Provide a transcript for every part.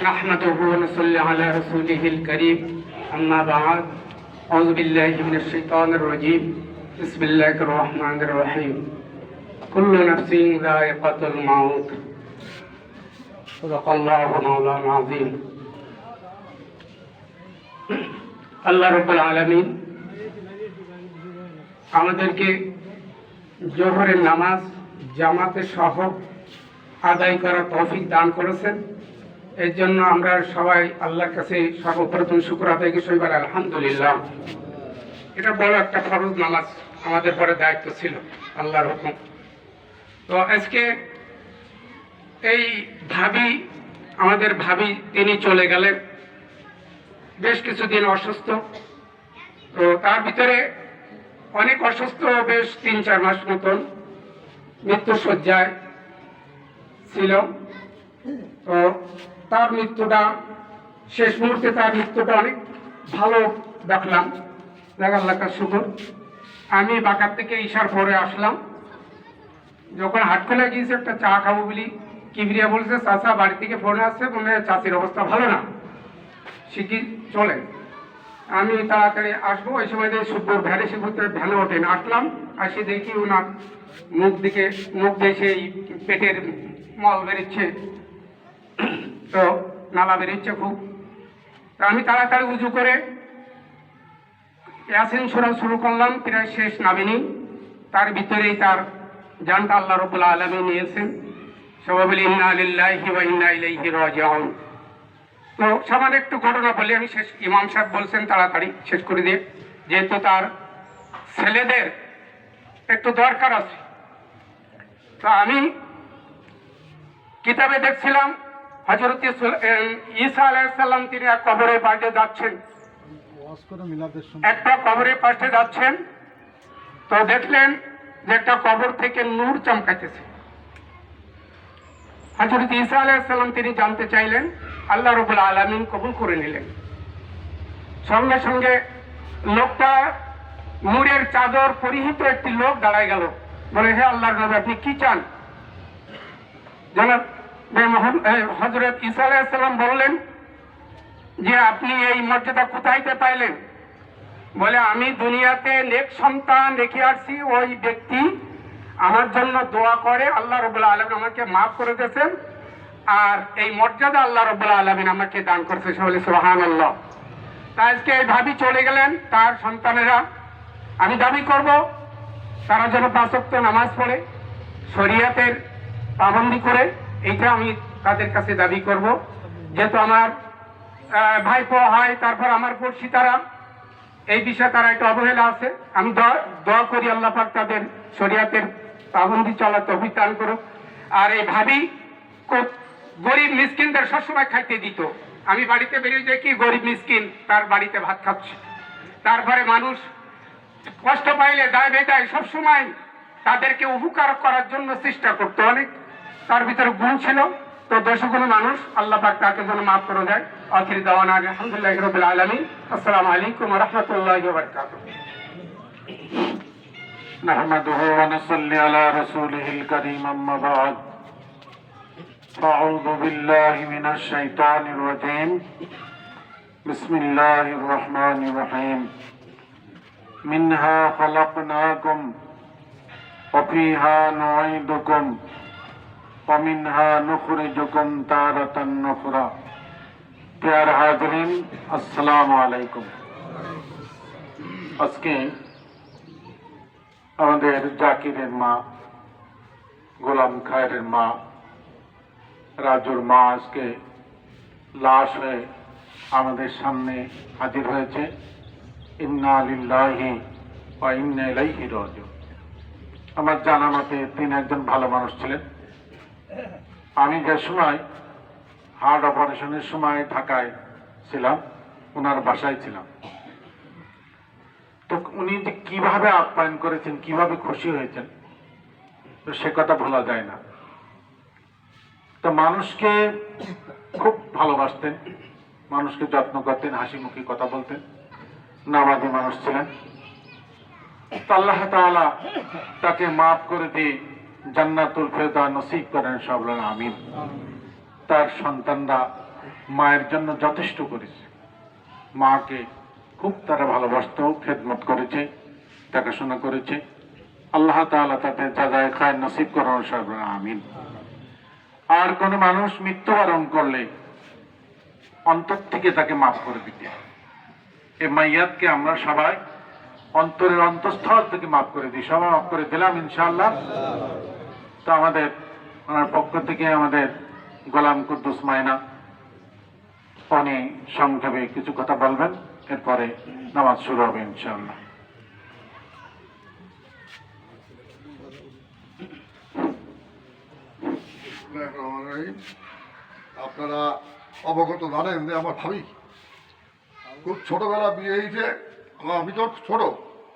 نحمده ونصلي على رسوله الكريم أما بعد أعوذ بالله من الشيطان الرجيم بسم الله الرحمن الرحيم كل نفس ذائقة الموت صدق الله مولانا العظيم আল্লাহ রাব্বুল আলামিন আমাদেরকে জোহরের নামাজ জামাতে সহ আদায় করার তৌফিক দান করেছেন। এর জন্য আমরা সবাই আল্লাহর কাছে সর্বপ্রথম শুকর আদায় করি, সবাই বলি আলহামদুলিল্লাহ। এটা বড় একটা ফরজ নামাজ, আমাদের পরে দায়িত্ব ছিল, আল্লাহর হুকুম। তো আজকে এই আমাদের ভাবি তিনি চলে গেলেন, বেশ কিছুদিন অসুস্থ। তো তার ভিতরে অনেক অসুস্থ, বেশ 3-4 মাস মতন মৃত্যুশয্যায় ছিল। তো তার মৃত্যুটা শেষ মুহূর্তে অনেক ভালো দেখলাম, আল্লাহর শুকর। আমি বাকার থেকে ঈশার পরে আসলাম, যখন হাটখোলা গিয়েছে একটা চা খাবো বলি, কিবরিয়া বলছে চাচা বাড়ি থেকে ফোন আসছে, মনে হয় চাচির অবস্থা ভালো না, শিখি চলে। আমি তাড়াতাড়ি আসবো, ওই সময় দিয়ে শুক্র ভ্যানে ভ্যানে ওঠেন। আসলাম, আসি দেখি ওনার মুখ দিয়ে সেই পেটের মল বেরোচ্ছে, তো নালা বেরোচ্ছে খুব। তো আমি তাড়াতাড়ি উজু করে ইয়াসিন সূরা শুরু করলাম, প্রায় শেষ নাবিনি। তার ভিতরেই তার জানটা আল্লাহ রাব্বুল আলামিন নিয়েছেন। সবাই বলি ইন্না লিল্লাহি ওয়া ইন্না ইলাইহি রাজিউন। তো সামান্য একটু ঘটনা বলি, আমি শেষ, ইমাম সাহেব বলছেন তাড়াতাড়ি শেষ করে দিয়ে, যেহেতু তার ছেলেদের একটু দরকার আছে। তো আমি কিতাবে দেখছিলাম হযরত ঈসা আলাইহিস সালাম তিনি এক কবরের পাশে যাচ্ছেন, একটা কবরের পাশে যাচ্ছেন। তো দেখলেন যে একটা কবর থেকে নূর চমকাইতেছে। হযরত ঈসা আলাইহিস সালাম তিনি জানতে চাইলেন, আল্লাহ রাব্বুল আলামিন কবুল করে নিলেন। সঙ্গে সঙ্গে লোকটা নূরের চাদর পরিহিত একটি লোক দাঁড়ায় গেল, বলে হে আল্লাহর নবী আপনি কি চান? জনাব হযরত ঈসা আলাইহিস সালাম বললেন যে আপনি এই মর্যাদা কোথায় পাইলেন? বলে আমি দুনিয়াতে নেক সন্তান রেখে আসছি, ওই ব্যক্তি আমার জন্য দোয়া করে, আল্লাহ রাব্বুল আলামিন আমাকে মাফ করে দিয়েছেন, আর এই মর্যাদা আল্লাহ রাব্বুল আলামিন আমাকে দান করেছে। সকলে সুবহানাল্লাহ। তাই আজকে এই ভাবি চলে গেলেন, তার সন্তানেরা, আমি দাবি করব তারা যেন 5 ওয়াক্ত নামাজ পড়ে, শরীয়তের পাবন্দি করে, এইটা আমি তাদের কাছে দাবি করব। যেহেতু আমার ভাইপো হয়, তারপর আমার পড়শি, তারা এই বিষয়ে তারা একটু অবহেলা আছে। আমি দোয়া করি আল্লাহ পাক তাদের শরীয়তের পাবন্দি চলার তৌফিক দান করুক। আর এই ভাবি খুব গরিব মিসকিনদের সবসময় খাইতে দিত। আমি বাড়িতে বেরিয়ে দেখি গরিব মিসকিন তার বাড়িতে ভাত খাচ্ছে। তারপরে মানুষ কষ্ট পাইলে দায় বেদায় সবসময় তাদেরকে উপকার করার জন্য চেষ্টা করতো, অনেক তার ভিতরে গুণ ছিল। তো দেশগুলো মানুষ আল্লাহ পাক তাকে যেন মাফ করে দেয়। আখির দাওয়ানা আলহামদুলিল্লাহি রাব্বিল আলামিন। আসসালামু আলাইকুম ওয়া রাহমাতুল্লাহি ওয়া বারাকাতুহু। নাহমাদুহু ওয়া নুসাল্লি আলা রাসূলিহিল কারীম, আম্মা বা'দ। আউযু বিল্লাহি মিনাশ শাইতানির রাজীম। বিসমিল্লাহির রহমানির রহিম। মিনহা খালাকনাকুম ওয়া ফীহা নুঈদুকুম ওয়া মিনহা নুখরিজুকুম তারাতান উখরা। প্রিয় হাজরিন, আসসালামু আলাইকুম। আজকে আমাদের জাকিরের মা, গোলাম খায়েরের মা, রাজুর মা আজকে লাশ হয়ে আমাদের সামনে হাজির হয়েছে। ইন্না লিল্লাহি ওয়া ইন্না ইলাইহি রাজিউন। আমার জানা মতে তিনি একজন ভালো মানুষ ছিলেন। আমি যে সময় হার্ট অপারেশনের সময় ঢাকায় ছিলাম, ওনার বাসায় ছিলাম। তো উনি যে কিভাবে আপ্যায়ন করেছেন, কিভাবে খুশি হয়েছেন, তো সে কথা ভোলা যায় না। তো মানুষকে খুব ভালোবাসতেন, মানুষকে যত্ন করতেন, হাসি মুখে কথা বলতেন, নামাজি মানুষ ছিলেন। তো আল্লাহ তাআলা তাকে মাফ করে দিয়ে জান্নাতুল ফেরদাউস নসিব করেন, সব বলেন আমিন। তার সন্তানরা মায়ের জন্য যথেষ্ট করেছে। মাকে খুব তারা ভালোবাসত, খেদমত করেছে, দেখাশোনা করেছে। আল্লাহ তাআলা তাদের যাজায়ে খায়ের নসিব করার সর্বনা আমিন। আর কোনো মানুষ মৃত্যুবরণ করলে অন্তর থেকে তাকে মাফ করে দিতে, এই মাইয়াতকে আমরা সবাই অন্তরের অন্তঃস্থল থেকে মাফ করে দিই। সবাই মাফ করে দিলাম ইনশাআল্লাহ। তো আমাদের ওনার পক্ষ থেকে আমাদের গোলাম কুদ্দুস মায়না উনি সংক্ষেপে কিছু কথা বলবেন, এরপরে নামাজ শুরু হবে ইনশাআল্লাহ। আপনারা অবগত জানেন যে আমার ভাবি খুব ছোটবেলা বিয়ে হয়েছে। আমি তো ছোট,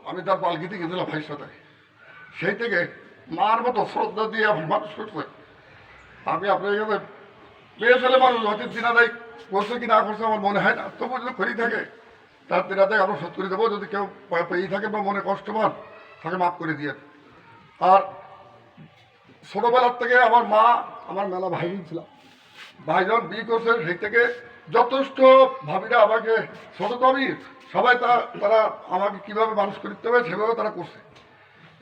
আমি তার পালকিতে গেছিলাম ভাইয়ের সাথে। সেই থেকে মার মতো শ্রদ্ধা দিয়ে আমার মানুষ করছে। আমি আপনার কাছে মেয়ে ছেলে মানুষ হয়তো দিনাদায় করছে কি না করছে আমার মনে হয় না, তবু যদি করি থাকে তার দিনাদায় আমরা শোধ করে দেবো। যদি কেউ পেয়ে থাকে বা মনে কষ্ট পান তাকে মাফ করে দিয়ে। আর ছোটোবেলার থেকে আমার মা, আমার মেলা ভাই ছিলাম, ভাইজন বিয়ে করছে, সেই থেকে যথেষ্ট ভাবিরা আমাকে ছোটো তো আমি সবাই তারা আমাকে কীভাবে মানুষ করতে হবে সেভাবে তারা করছে।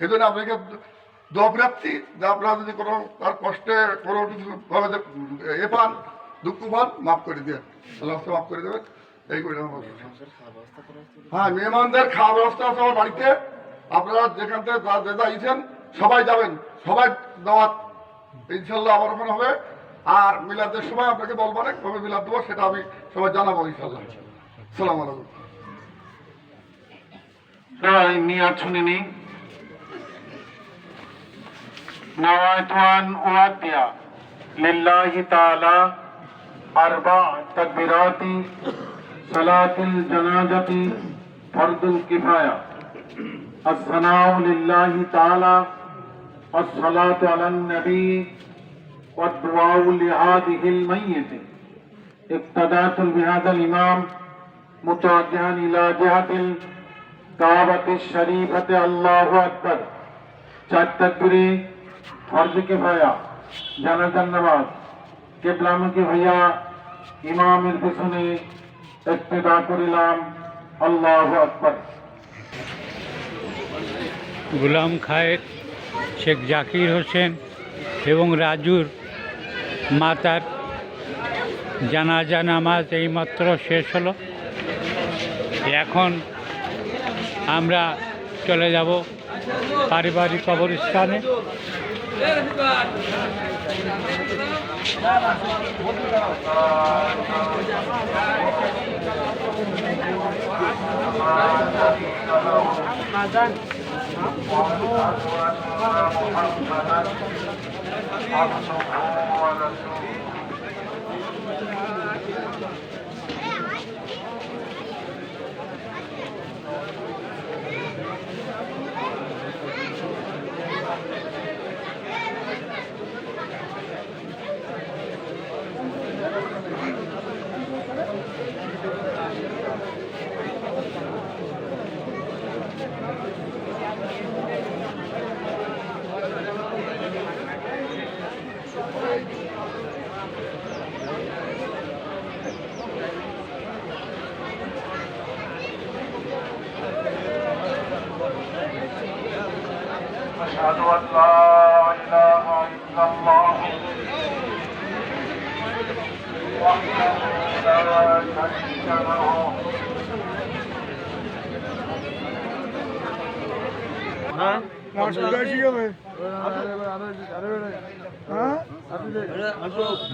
এই জন্য আপনাকে দোয়া প্রাপ্তি যে আপনারা যদি কোনো তার কষ্টে কোনো কিছু এ পান, দুঃখ পান, মাফ করে দেন, আল্লাহ মাফ করে দেবেন। এই করে হ্যাঁ, মেহমানদের খাওয়া ব্যবস্থা আছে আমার বাড়িতে। আপনারা যেখান থেকে যেটা ইচ্ছেন সবাই যাবেন, সবাই দাওয়াত ইনশাল্লাহ আমার ওখানে হবে। আর মিলাদের সময় আপনাকে বলবো না কবে মিলাদ দেবো, সেটা আমি সবাই জানাবো ইনশাল্লাহ। সালাম আলাইকুম। নিয়াত শুনে নি। نويت أن أؤدي لله تعالى 4 تكبيرات صلاة الجنازة فرض الكفاية. الثناء لله تعالى والصلاة على النبي والدعاء لهذه الميت. اقتدأت بهذا الإمام متوجها إلى جهة الكعبة الشريفة. الله أكبر. 4 تكبير फर्ज किफाया জানাজার নামাজ কিবলামুখী হইয়া ইমামের পিছনে ইক্তেদা করিলাম। আল্লাহু আকবার। গোলাম খায়ের, শেখ জাকির হোসেন এবং রাজুর মাতার জানাজা নামাজ এইমাত্র শেষ হলো। এখন আমরা চলে যাব পারিবারিক কবরস্থানে। أشهد أن لا إله إلا الله وحده لا شريك له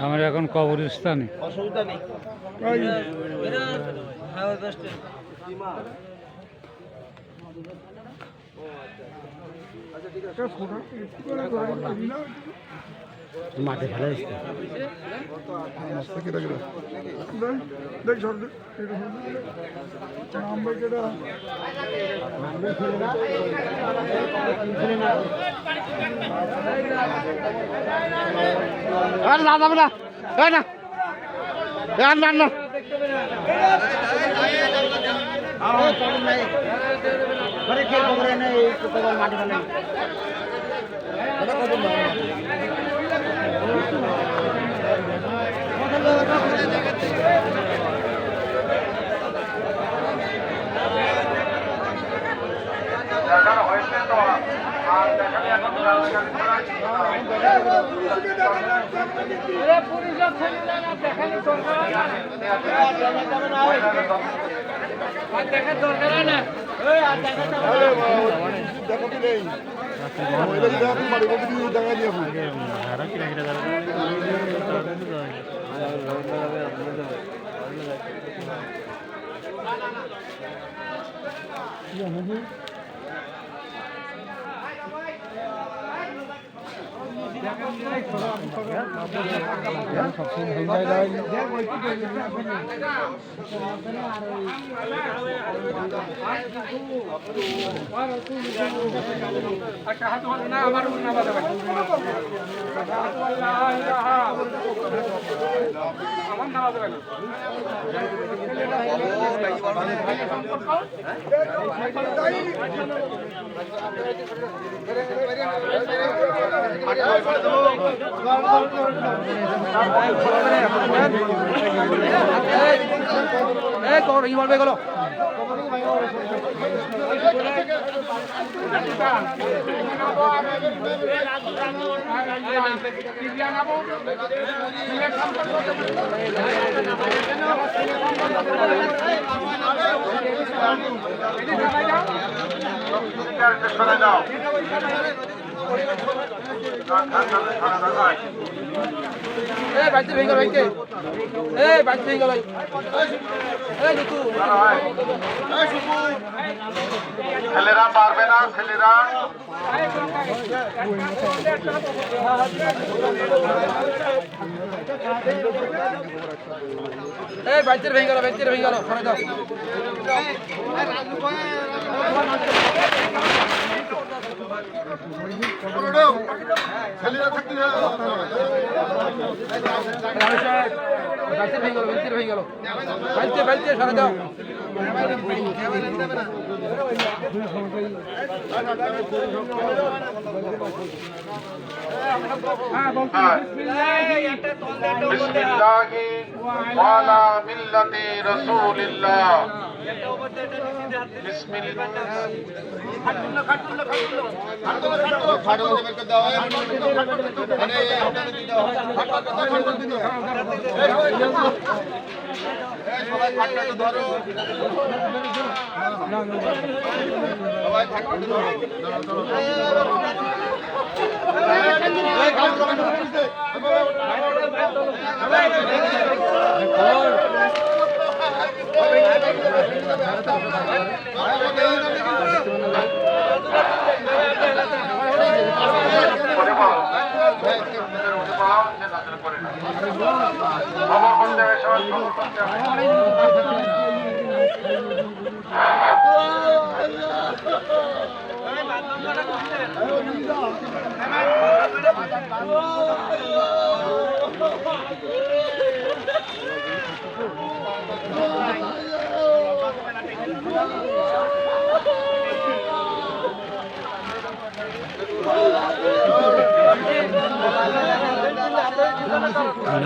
আমরা এখন কবরস্থানে। অসুবিধা নেই। মাঠে খেলা মাঠে একটা হাত না আমার না বাজাবে আমার না বাজাবে না ছেলেরা পারবে না, ছেলেরা বাইচের ভেঙে গেল সরে দাও বাইচের ভেঙে গেল বাইচে সরে দাও বিসমিল্লাহি ওয়ালা মিল্লাতি রাসূলিল্লাহ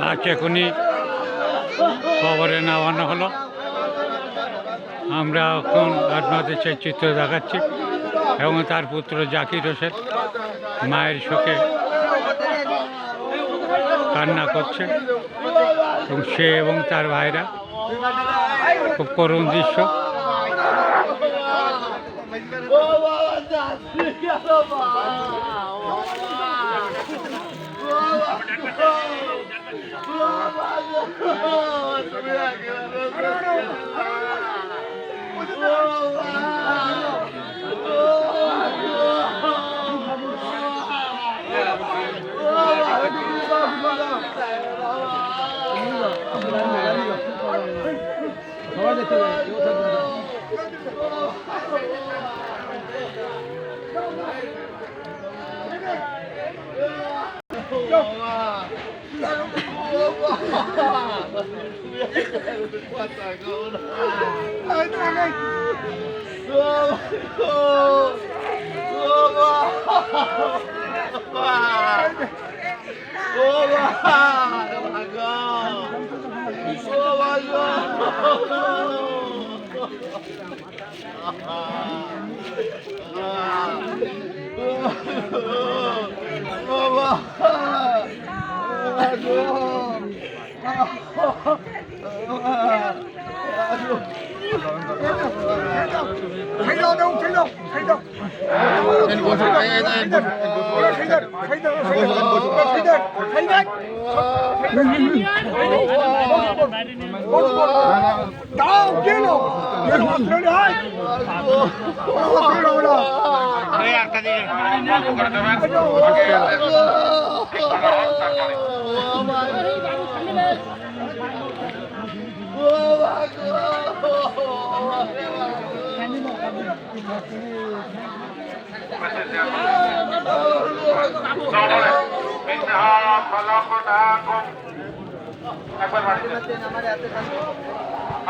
নাচ এখনই খবরে নেওয়ানো হলো। আমরা এখন আপনাদের সেই চিত্র দেখাচ্ছি এবং তার পুত্র জাকির হোসেন মায়ের শোকে কান্না করছে এবং সে এবং তার ভাইরা, খুব করুণ দৃশ্য।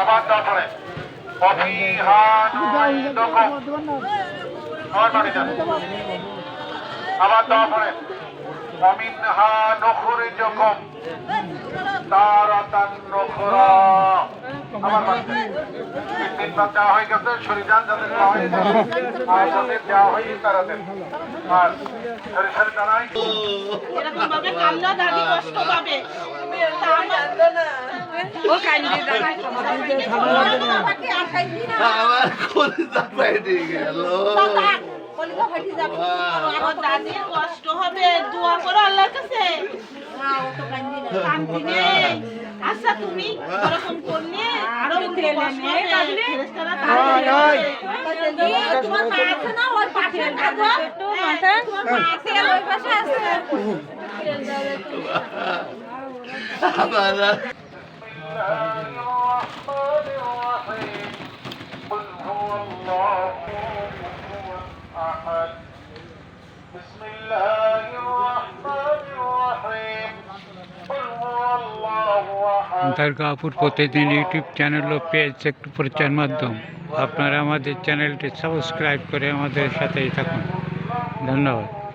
আবার তারপরে আবার তারপরে অমিনহা নখরে যখন তারাতান নখরা আমার বাড়িতে তিনবার দেওয়া হয়ে গেছে শরীরান যাদের দেওয়া হয়েছে আর যাদের দেওয়া হয়নি তারা দেন আর সরিষার দাঁড়াই এরকম ভাবে কান্না দাদি কষ্ট পাবে ও কান্দি দাদা বাবাকে আর খাইছি না আমার কলিজা ফাইটে গেল কলিজা ফাটি যাবে আমার দাদির কষ্ট হবে দোয়া করো আল্লাহর কাছে না ও তো কান্দি না কান্দি নেই আচ্ছা তুমি এরকম করলে আরো কষ্ট হবে ফেরেশতারা তাড়াতাড়ি তোমার মা আছে না ওর পাশে থাকো একটু মাথা তোমার মা আছে ওই পাশে আছে আমার قل هو الله أحد بسم الله الرحمن الرحيم قل هو الله أحد দুর্গাপুর প্রতিদিন ইউটিউব চ্যানেল ও পেজ একটু প্রচার মাধ্যম আপনারা আমাদের চ্যানেলটি সাবস্ক্রাইব করে আমাদের সাথেই থাকুন ধন্যবাদ।